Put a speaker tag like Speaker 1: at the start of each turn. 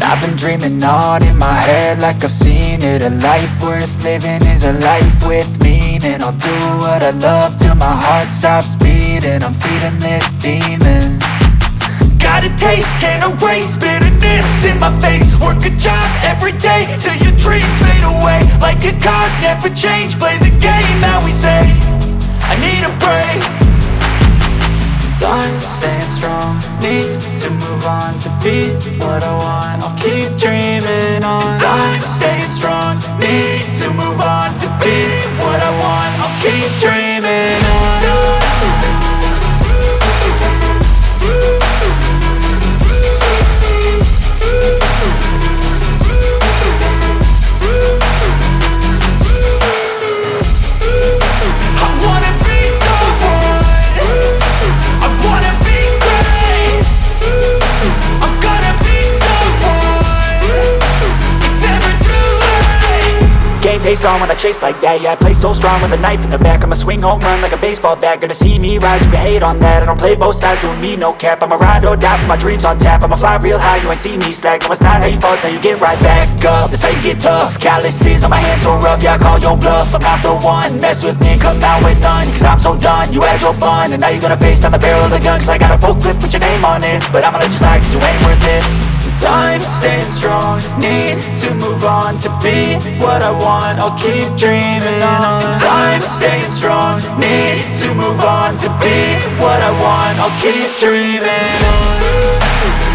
Speaker 1: I've been dreaming on in my head like I've seen it. A life worth living is a life with meaning. I'll do what I love till my heart stops beating. I'm feeding this demon. Got a taste, can't erase bitterness in my face. Work a job every day till your dreams fade away. Like a card, never change, play the game that we say. I need a break. Time staying strong, need to move on to be what I want. I'll keep dreaming on. Time staying strong, need to move on to be what I want. I'll keep dreaming on. Face on when I chase like that. Yeah, I play so strong with a knife in the back. I'ma swing home run like a baseball bat. Gonna see me rise, you can hate on that. I don't play both sides, doing me no cap. I'ma ride or die for my dreams on tap. I'ma fly real high, you ain't see me slack. No, it's not how you fall, it's how you get right back up. That's how you get tough. Calluses on my hands so rough, yeah, I call your bluff. I'm not the one, mess with me and come out with none. Cause I'm so done, you had your fun. And now you're gonna face down the barrel of the gun. Cause I got a full clip with your name on it. But I'ma let you slide cause you ain't worth it. Time staying strong, need to move on to be what I want. I'll keep dreaming on. Time staying strong, need to move on to be what I want. I'll keep dreaming on.